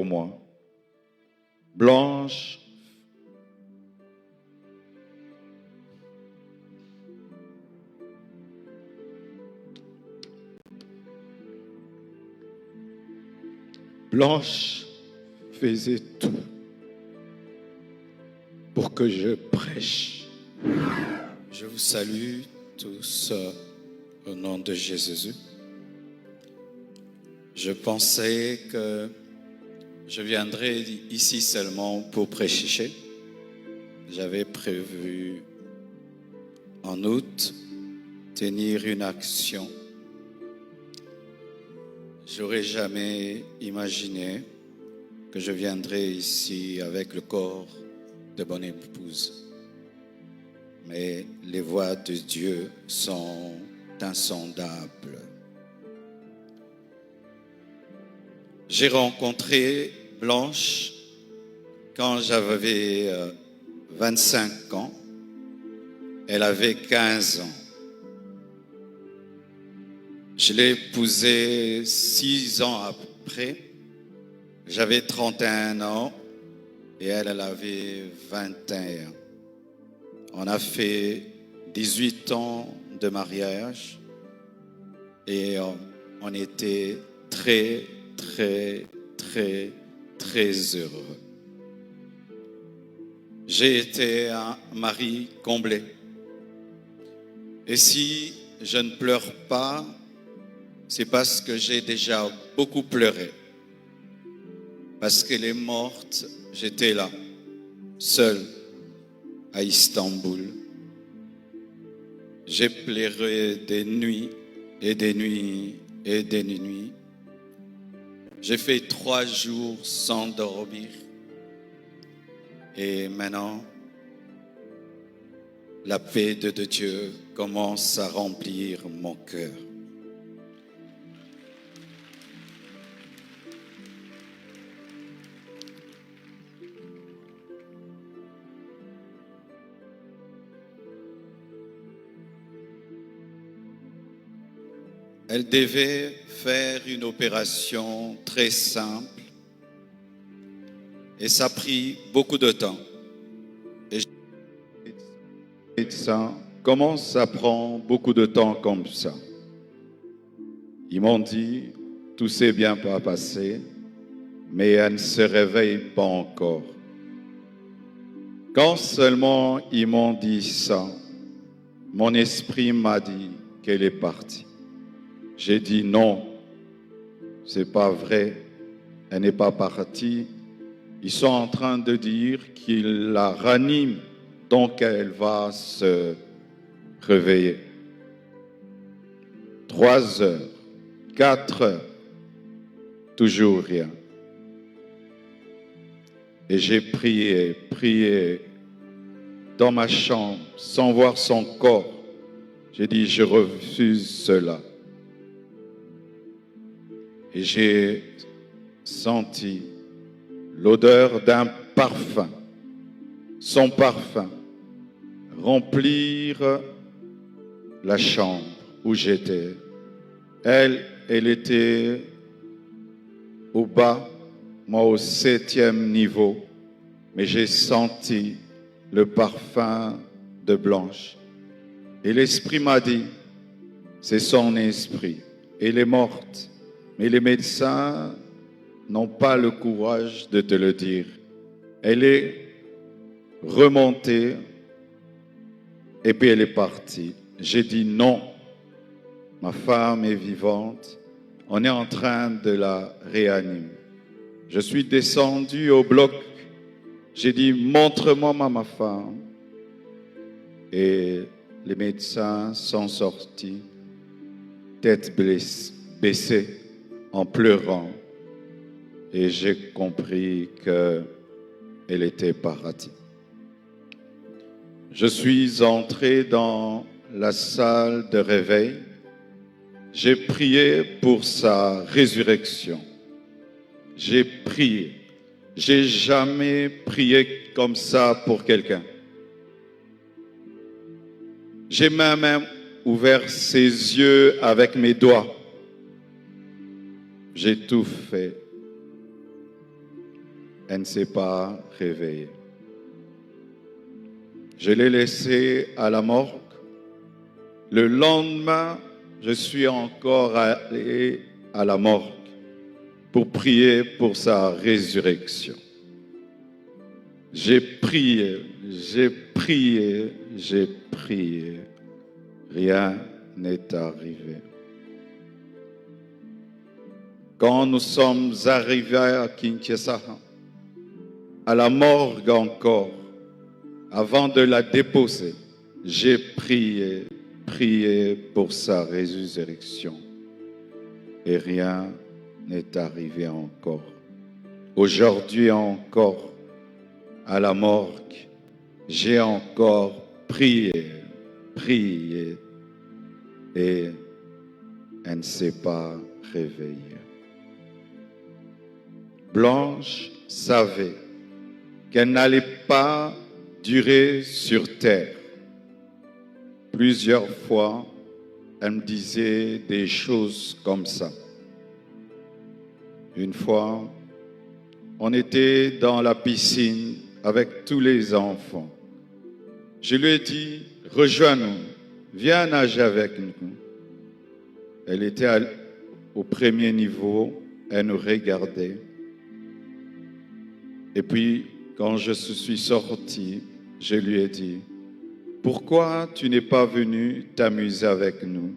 moi. Blanche, Blanche faisait tout pour que je prêche. Je vous salue tous au nom de Jésus. Je pensais que je viendrais ici seulement pour prêcher. J'avais prévu en août tenir une action. J'aurais jamais imaginé que je viendrais ici avec le corps de bonne épouse. Mais les voies de Dieu sont insondables. J'ai rencontré Blanche quand j'avais 25 ans. Elle avait 15 ans. Je l'ai épousée 6 ans après. J'avais 31 ans et elle avait 21. On a fait 18 ans de mariage et on était très, très, très, très heureux. J'ai été un mari comblé. Et si je ne pleure pas, c'est parce que j'ai déjà beaucoup pleuré. Parce qu'elle est morte, j'étais là, seul, à Istanbul. J'ai pleuré des nuits et des nuits et des nuits. J'ai fait 3 jours sans dormir. Et maintenant, la paix de Dieu commence à remplir mon cœur. Elle devait faire une opération très simple et ça a pris beaucoup de temps. Et médecin, comment ça prend beaucoup de temps comme ça? Ils m'ont dit, tout s'est bien passé, mais elle ne se réveille pas encore. Quand seulement ils m'ont dit ça, mon esprit m'a dit qu'elle est partie. J'ai dit non, c'est pas vrai, elle n'est pas partie. Ils sont en train de dire qu'ils la raniment, donc elle va se réveiller. 3 heures, 4 heures, toujours rien. Et j'ai prié dans ma chambre sans voir son corps. J'ai dit, je refuse cela. Et j'ai senti l'odeur d'un parfum, son parfum, remplir la chambre où j'étais. Elle était au bas, moi au 7e niveau, mais j'ai senti le parfum de Blanche. Et l'esprit m'a dit, c'est son esprit, elle est morte. Mais les médecins n'ont pas le courage de te le dire. Elle est remontée et puis elle est partie. J'ai dit non, ma femme est vivante, on est en train de la réanimer. Je suis descendu au bloc, j'ai dit montre-moi ma femme. Et les médecins sont sortis, tête baissée, en pleurant. Et j'ai compris qu'elle était partie. Je suis entré dans la salle de réveil. J'ai prié pour sa résurrection. J'ai prié. J'ai jamais prié comme ça pour quelqu'un. J'ai même ouvert ses yeux avec mes doigts. J'ai tout fait. elle ne s'est pas réveillée. Je l'ai laissée à la morgue. Le lendemain, je suis encore allé à la morgue pour prier pour sa résurrection. J'ai prié, j'ai prié, j'ai prié. Rien n'est arrivé. Quand nous sommes arrivés à Kinshasa, à la morgue encore, avant de la déposer, j'ai prié pour sa résurrection. Et rien n'est arrivé encore. Aujourd'hui encore, à la morgue, j'ai encore prié, et elle ne s'est pas réveillée. Blanche savait qu'elle n'allait pas durer sur terre. Plusieurs fois, elle me disait des choses comme ça. Une fois, on était dans la piscine avec tous les enfants. Je lui ai dit, rejoins-nous, viens nager avec nous. Elle était au premier niveau, elle nous regardait. Et puis, quand je suis sorti, je lui ai dit, pourquoi tu n'es pas venu t'amuser avec nous?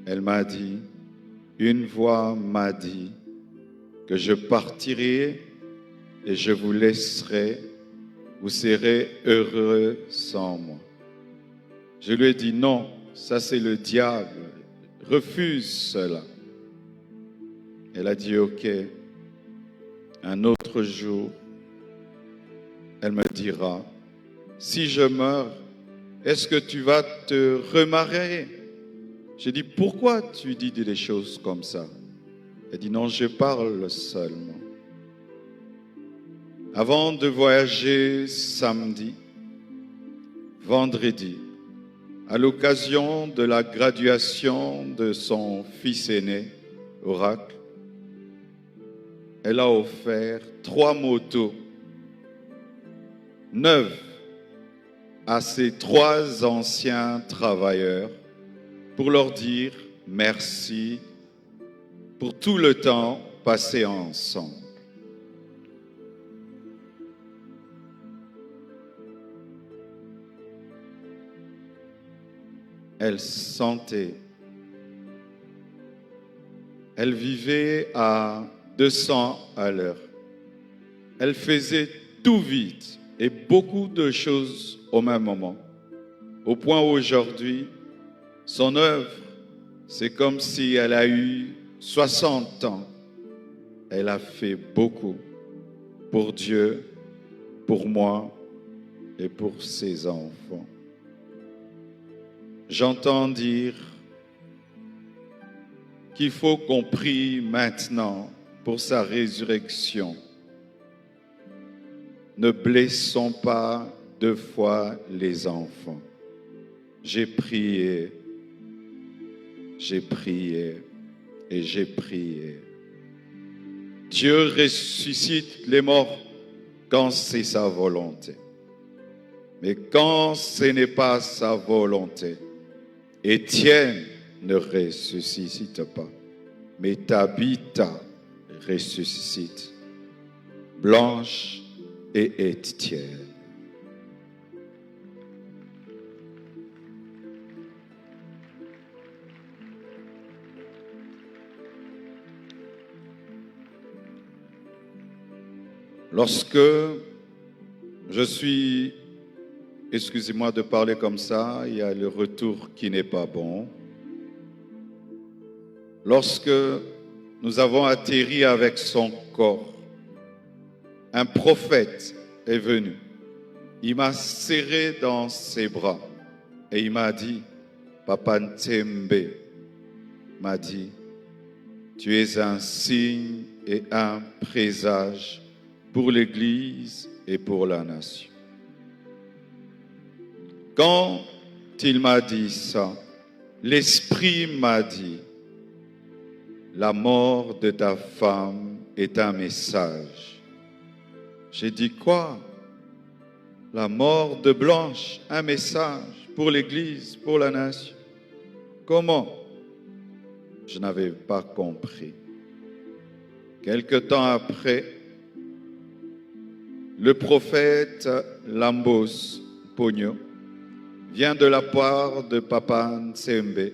Elle m'a dit, une voix m'a dit que je partirai et je vous laisserai, vous serez heureux sans moi. Je lui ai dit, non, ça c'est le diable, refuse cela. Elle a dit, ok, un autre jour, elle me dira, si je meurs, est-ce que tu vas te remarier? J'ai dit, pourquoi tu dis des choses comme ça? Elle dit, non, je parle seulement. Avant de voyager samedi, vendredi, à l'occasion de la graduation de son fils aîné, Oracle, elle a offert 3 motos neuves à ses 3 anciens travailleurs pour leur dire merci pour tout le temps passé ensemble. Elle sentait, elle vivait à 200 à l'heure. Elle faisait tout vite et beaucoup de choses au même moment. Au point où aujourd'hui, son œuvre, c'est comme si elle a eu 60 ans. Elle a fait beaucoup pour Dieu, pour moi et pour ses enfants. J'entends dire qu'il faut qu'on prie maintenant pour sa résurrection. Ne blessons pas 2 fois les enfants. J'ai prié et j'ai prié. Dieu ressuscite les morts quand c'est sa volonté. Mais quand ce n'est pas sa volonté, Étienne ne ressuscite pas, mais Tabitha ressuscite. Blanche et Étienne. Lorsque je suis, excusez-moi de parler comme ça, il y a le retour qui n'est pas bon. Lorsque nous avons atterri avec son corps, un prophète est venu. Il m'a serré dans ses bras et il m'a dit, Papa Ntembe m'a dit, tu es un signe et un présage pour l'Église et pour la nation. Quand il m'a dit ça, l'Esprit m'a dit, la mort de ta femme est un message J'ai dit quoi? La mort de Blanche, un message pour l'Église, pour la nation. Comment? Je n'avais pas compris. Quelque temps après, le prophète Lambos Pogno vient de la part de Papa Nsembe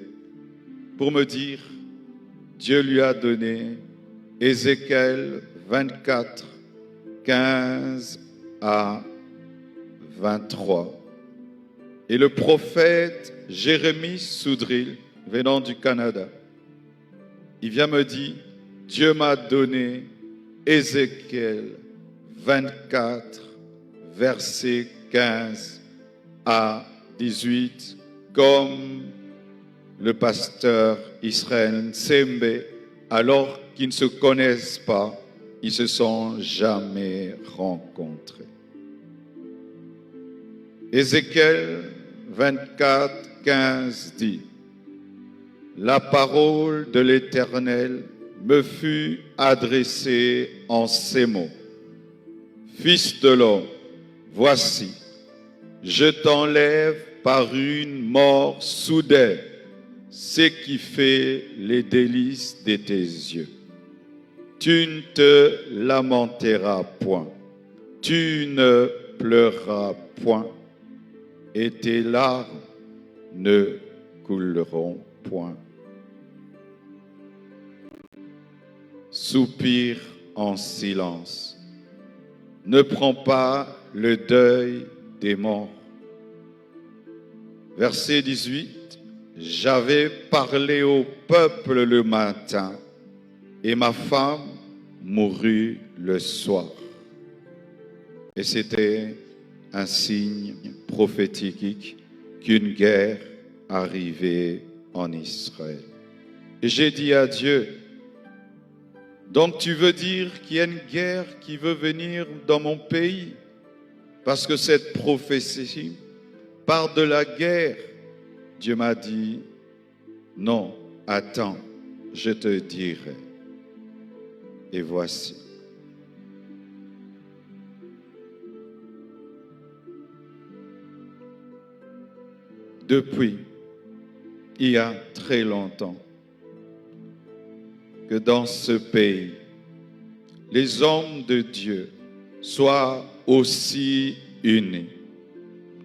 pour me dire Dieu lui a donné Ézéchiel 24, 15 à 23. Et le prophète Jérémie Soudril, venant du Canada, il vient me dire, Dieu m'a donné Ézéchiel 24, versets 15 à 18, comme le pasteur Israël Nsembe, alors qu'ils ne se connaissent pas, ils ne se sont jamais rencontrés. Ézéchiel 24, 15 dit, la parole de l'Éternel me fut adressée en ces mots. Fils de l'homme, voici, je t'enlève par une mort soudaine ce qui fait les délices de tes yeux. Tu ne te lamenteras point, tu ne pleureras point, et tes larmes ne couleront point. Soupire en silence. Ne prends pas le deuil des morts. Verset 18. J'avais parlé au peuple le matin et ma femme mourut le soir. Et c'était un signe prophétique qu'une guerre arrivait en Israël. Et j'ai dit à Dieu, donc tu veux dire qu'il y a une guerre qui veut venir dans mon pays? Parce que cette prophétie part de la guerre. Dieu m'a dit, non, attends, je te dirai. Et voici. Depuis, il y a très longtemps, que dans ce pays, les hommes de Dieu soient aussi unis.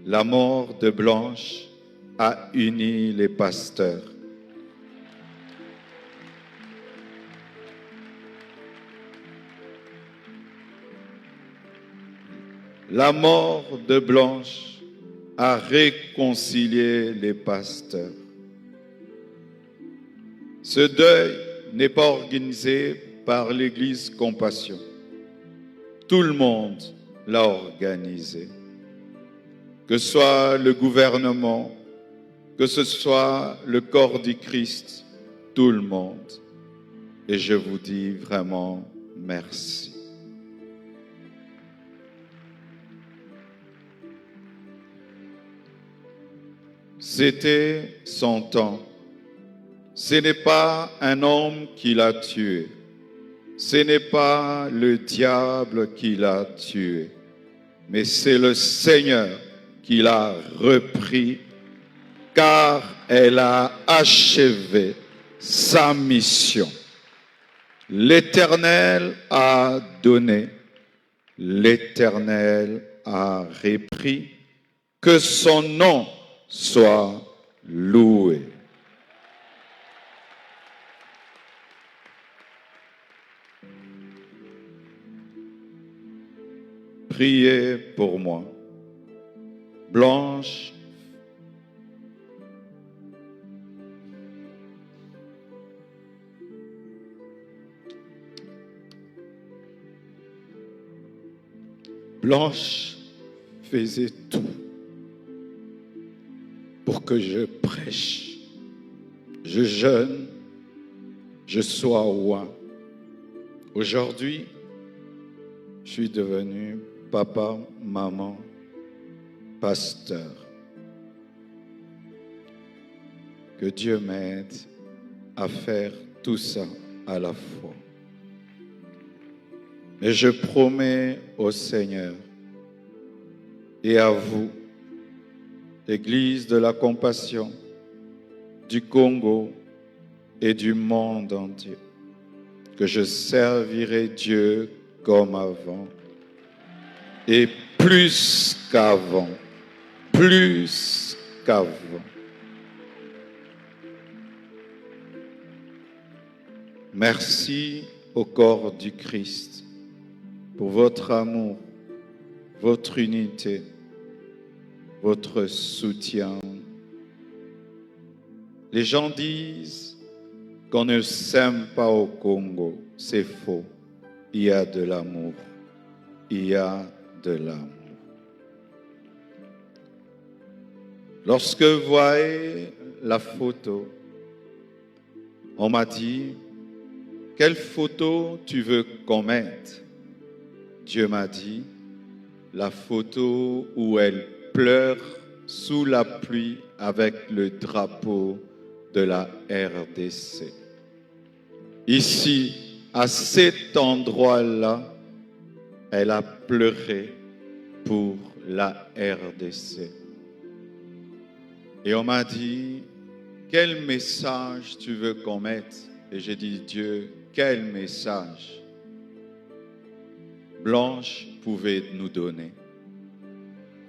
La mort de Blanche a uni les pasteurs. La mort de Blanche a réconcilié les pasteurs. Ce deuil n'est pas organisé par l'Église Compassion. Tout le monde l'a organisé. Que ce soit le gouvernement, que ce soit le corps du Christ, tout le monde. Et je vous dis vraiment merci. C'était son temps. Ce n'est pas un homme qui l'a tué. Ce n'est pas le diable qui l'a tué. Mais c'est le Seigneur qui l'a repris, car elle a achevé sa mission. L'Éternel a donné, l'Éternel a repris, que son nom soit loué. Priez pour moi. Blanche, Blanche faisait tout pour que je prêche, je jeûne, je sois roi. Aujourd'hui, je suis devenu papa, maman, pasteur. Que Dieu m'aide à faire tout ça à la fois. Mais je promets au Seigneur et à vous, Église de la Compassion du Congo et du monde entier, que je servirai Dieu comme avant et plus qu'avant, plus qu'avant. Merci au corps du Christ pour votre amour, votre unité, votre soutien. Les gens disent qu'on ne s'aime pas au Congo. C'est faux. Il y a de l'amour. Il y a de l'amour. Lorsque vous voyez la photo, on m'a dit, quelle photo tu veux qu'on mette? Dieu m'a dit, la photo où elle pleure sous la pluie avec le drapeau de la RDC. Ici, à cet endroit-là, elle a pleuré pour la RDC. Et on m'a dit, quel message tu veux qu'on mette? Et j'ai dit, Dieu, quel message Blanche pouvait nous donner?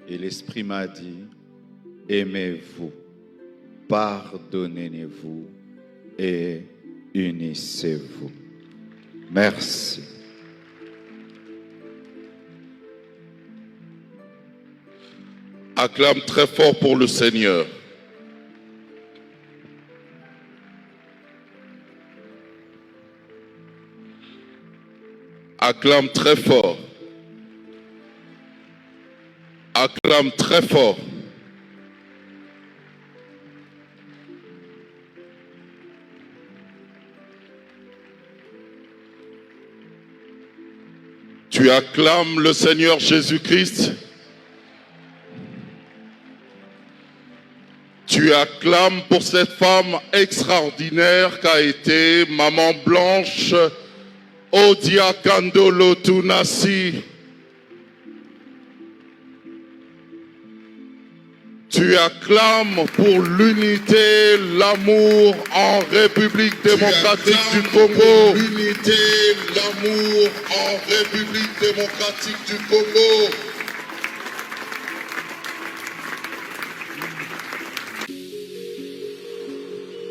Et l'Esprit m'a dit, aimez-vous, pardonnez-vous et unissez-vous. Merci. Acclame très fort pour le Seigneur. Acclame très fort. Acclame très fort. Tu acclames le Seigneur Jésus-Christ. Tu acclames pour cette femme extraordinaire qu'a été Maman Blanche Odia Kandolo Tunasi. Tu acclames pour l'unité, l'amour en République démocratique du Congo. L'unité, l'amour en République démocratique du Congo.